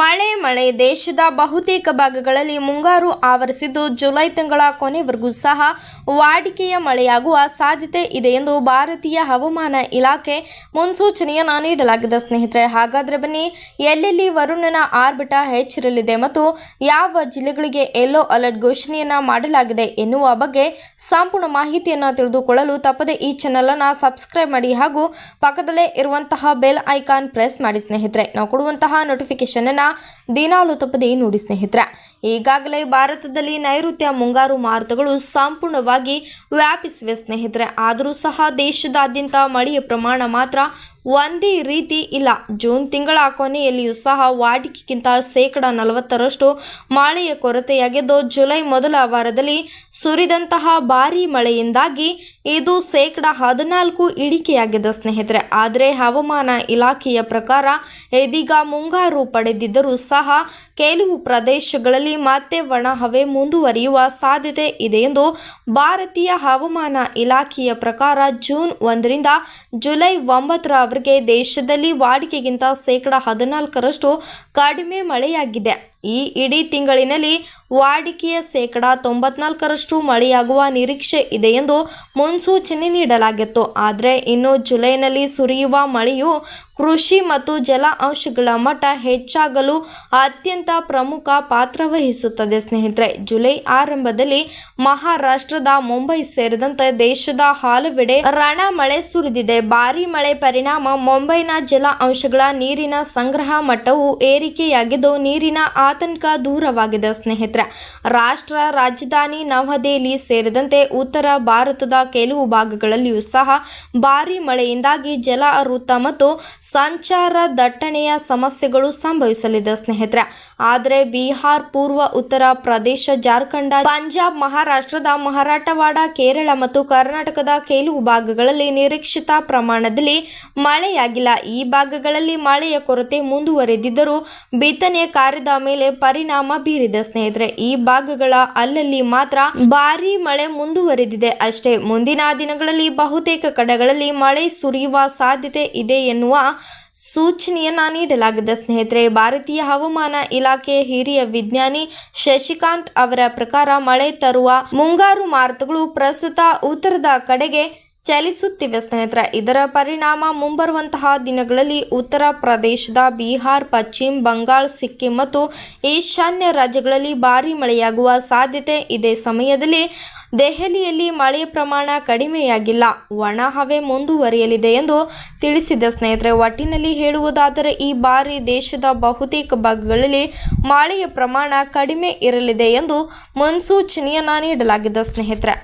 ಮಳೆ ದೇಶದ ಬಹುತೇಕ ಭಾಗಗಳಲ್ಲಿ ಮುಂಗಾರು ಆವರಿಸಿದ್ದು ಜುಲೈ ತಿಂಗಳ ಕೊನೆವರೆಗೂ ಸಹ ವಾಡಿಕೆಯ ಮಳೆಯಾಗುವ ಸಾಧ್ಯತೆ ಇದೆ ಎಂದು ಭಾರತೀಯ ಹವಾಮಾನ ಇಲಾಖೆ ಮುನ್ಸೂಚನೆಯನ್ನು ನೀಡಲಾಗಿದೆ. ಸ್ನೇಹಿತರೆ, ಹಾಗಾದರೆ ಬನ್ನಿ ಎಲ್ಲೆಲ್ಲಿ ವರುಣನ ಆರ್ಭಟ ಹೆಚ್ಚಿರಲಿದೆ ಮತ್ತು ಯಾವ ಜಿಲ್ಲೆಗಳಿಗೆ ಯೆಲ್ಲೋ ಅಲರ್ಟ್ ಘೋಷಣೆಯನ್ನು ಮಾಡಲಾಗಿದೆ ಎನ್ನುವ ಬಗ್ಗೆ ಸಂಪೂರ್ಣ ಮಾಹಿತಿಯನ್ನು ತಿಳಿದುಕೊಳ್ಳಲು ತಪ್ಪದೆ ಈ ಚಾನೆಲ್ ಅನ್ನು ಸಬ್ಸ್ಕ್ರೈಬ್ ಮಾಡಿ ಹಾಗೂ ಪಕ್ಕದಲ್ಲೇ ಇರುವಂತಹ ಬೆಲ್ ಐಕಾನ್ ಪ್ರೆಸ್ ಮಾಡಿ. ಸ್ನೇಹಿತರೆ, ನಾವು ಕೊಡುವಂತಹ ನೋಟಿಫಿಕೇಶನ್ ದಿನಾಲು ತಪ್ಪದೆ ನೋಡಿ. ಸ್ನೇಹಿತರೆ, ಈಗಾಗಲೇ ಭಾರತದಲ್ಲಿ ನೈಋತ್ಯ ಮುಂಗಾರು ಮಾರುತಗಳು ಸಂಪೂರ್ಣವಾಗಿ ವ್ಯಾಪಿಸಿವೆ. ಸ್ನೇಹಿತರೆ, ಆದರೂ ಸಹ ದೇಶದಾದ್ಯಂತ ಮಳೆಯ ಪ್ರಮಾಣ ಮಾತ್ರ ಒಂದೇ ರೀತಿ ಇಲ್ಲ. ಜೂನ್ ತಿಂಗಳ ಕೊನೆಯಲ್ಲಿಯೂ ಸಹ ವಾಡಿಕೆಗಿಂತ 40% ಮಳೆಯ ಕೊರತೆಯಾಗಿದ್ದು, ಜುಲೈ ಮೊದಲ ವಾರದಲ್ಲಿ ಸುರಿದಂತಹ ಭಾರೀ ಮಳೆಯಿಂದಾಗಿ ಇದು 14% ಇಳಿಕೆಯಾಗಿದೆ. ಸ್ನೇಹಿತರೆ, ಆದರೆ ಹವಾಮಾನ ಇಲಾಖೆಯ ಪ್ರಕಾರ ಇದೀಗ ಮುಂಗಾರು ಪಡೆದಿದ್ದರೂ ಸಹ ಕೆಲವು ಪ್ರದೇಶಗಳಲ್ಲಿ ಮತ್ತೆ ಒಣ ಹವೆ ಮುಂದುವರಿಯುವ ಸಾಧ್ಯತೆ ಇದೆ ಎಂದು ಭಾರತೀಯ ಹವಾಮಾನ ಇಲಾಖೆಯ ಪ್ರಕಾರ ಜೂನ್ 1ರಿಂದ ಜುಲೈ 9ರವರೆಗೆ ದೇಶದಲ್ಲಿ ವಾಡಿಕೆಗಿಂತ 14% ಕಡಿಮೆ ಮಳೆಯಾಗಿದೆ. ಈ ಇಡೀ ತಿಂಗಳಿನಲ್ಲಿ ವಾಡಿಕೆಯ 94% ಮಳೆಯಾಗುವ ನಿರೀಕ್ಷೆ ಇದೆ ಎಂದು ಮುನ್ಸೂಚನೆ ನೀಡಲಾಗಿತ್ತು. ಆದರೆ ಇನ್ನು ಜುಲೈನಲ್ಲಿ ಸುರಿಯುವ ಮಳೆಯು ಕೃಷಿ ಮತ್ತು ಜಲ ಅಂಶಗಳ ಮಟ್ಟ ಹೆಚ್ಚಾಗಲು ಅತ್ಯಂತ ಪ್ರಮುಖ ಪಾತ್ರ ವಹಿಸುತ್ತದೆ. ಸ್ನೇಹಿತರೆ, ಜುಲೈ ಆರಂಭದಲ್ಲಿ ಮಹಾರಾಷ್ಟ್ರದ ಮುಂಬೈ ಸೇರಿದಂತೆ ದೇಶದ ಹಲವೆಡೆ ರಣ ಮಳೆ ಸುರಿದಿದೆ. ಭಾರೀ ಮಳೆ ಪರಿಣಾಮ ಮುಂಬೈನ ಜಲ ಅಂಶಗಳ ನೀರಿನ ಸಂಗ್ರಹ ಮಟ್ಟವು ಏರಿಕೆಯಾಗಿದ್ದು ನೀರಿನ ಆತಂಕ ದೂರವಾಗಿದೆ. ಸ್ನೇಹಿತರೆ, ರಾಷ್ಟ್ರ ರಾಜಧಾನಿ ನವದೆಹಲಿ ಸೇರಿದಂತೆ ಉತ್ತರ ಭಾರತದ ಕೆಲವು ಭಾಗಗಳಲ್ಲಿಯೂ ಸಹ ಭಾರೀ ಮಳೆಯಿಂದಾಗಿ ಜಲಾವೃತ ಮತ್ತು ಸಂಚಾರ ದಟ್ಟಣೆಯ ಸಮಸ್ಯೆಗಳು ಸಂಭವಿಸಲಿದೆ. ಸ್ನೇಹಿತರೆ, ಆದರೆ ಬಿಹಾರ್, ಪೂರ್ವ ಉತ್ತರ ಪ್ರದೇಶ, ಜಾರ್ಖಂಡ್, ಪಂಜಾಬ್, ಮಹಾರಾಷ್ಟ್ರದ ಮರಾಠವಾಡ, ಕೇರಳ ಮತ್ತು ಕರ್ನಾಟಕದ ಕೆಲವು ಭಾಗಗಳಲ್ಲಿ ನಿರೀಕ್ಷಿತ ಪ್ರಮಾಣದಲ್ಲಿ ಮಳೆಯಾಗಿಲ್ಲ. ಈ ಭಾಗಗಳಲ್ಲಿ ಮಳೆಯ ಕೊರತೆ ಮುಂದುವರೆದಿದ್ದರೂ ಬಿತ್ತನೆ ಕಾರ್ಯದ ಮೇಲೆ ಪರಿಣಾಮ ಬೀರಿದೆ. ಸ್ನೇಹಿತರೆ, ಈ ಭಾಗಗಳ ಅಲ್ಲಲ್ಲಿ ಮಾತ್ರ ಭಾರೀ ಮಳೆ ಮುಂದುವರೆದಿದೆ ಅಷ್ಟೇ. ಮುಂದಿನ ದಿನಗಳಲ್ಲಿ ಬಹುತೇಕ ಕಡೆಗಳಲ್ಲಿ ಮಳೆ ಸುರಿಯುವ ಸಾಧ್ಯತೆ ಇದೆ ಎನ್ನುವ ಸೂಚನೆಯನ್ನ ನೀಡಲಾಗಿದೆ. ಸ್ನೇಹಿತರೆ, ಭಾರತೀಯ ಹವಾಮಾನ ಇಲಾಖೆ ಹಿರಿಯ ವಿಜ್ಞಾನಿ ಶಶಿಕಾಂತ್ ಅವರ ಪ್ರಕಾರ ಮಳೆ ತರುವ ಮುಂಗಾರು ಮಾರುತಗಳು ಪ್ರಸ್ತುತ ಉತ್ತರದ ಕಡೆಗೆ ಚಲಿಸುತ್ತಿವೆ. ಸ್ನೇಹಿತರೆ, ಇದರ ಪರಿಣಾಮ ಮುಂಬರುವಂತಹ ದಿನಗಳಲ್ಲಿ ಉತ್ತರ ಪ್ರದೇಶದ, ಬಿಹಾರ್, ಪಶ್ಚಿಮ ಬಂಗಾಳ, ಸಿಕ್ಕಿಂ ಮತ್ತು ಈಶಾನ್ಯ ರಾಜ್ಯಗಳಲ್ಲಿ ಭಾರೀ ಮಳೆಯಾಗುವ ಸಾಧ್ಯತೆ ಇದೆ. ಸಮಯದಲ್ಲಿ ದೆಹಲಿಯಲ್ಲಿ ಮಳೆಯ ಪ್ರಮಾಣ ಕಡಿಮೆಯಾಗಿಲ್ಲ, ಒಣ ಹವೆ ಮುಂದುವರಿಯಲಿದೆ ಎಂದು ತಿಳಿಸಿದೆ. ಸ್ನೇಹಿತರೆ, ಒಟ್ಟಿನಲ್ಲಿ ಹೇಳುವುದಾದರೆ ಈ ಬಾರಿ ದೇಶದ ಬಹುತೇಕ ಭಾಗಗಳಲ್ಲಿ ಮಳೆಯ ಪ್ರಮಾಣ ಕಡಿಮೆ ಇರಲಿದೆ ಎಂದು ಮುನ್ಸೂಚನೆಯನ್ನ ನೀಡಲಾಗಿದೆ. ಸ್ನೇಹಿತರೆ.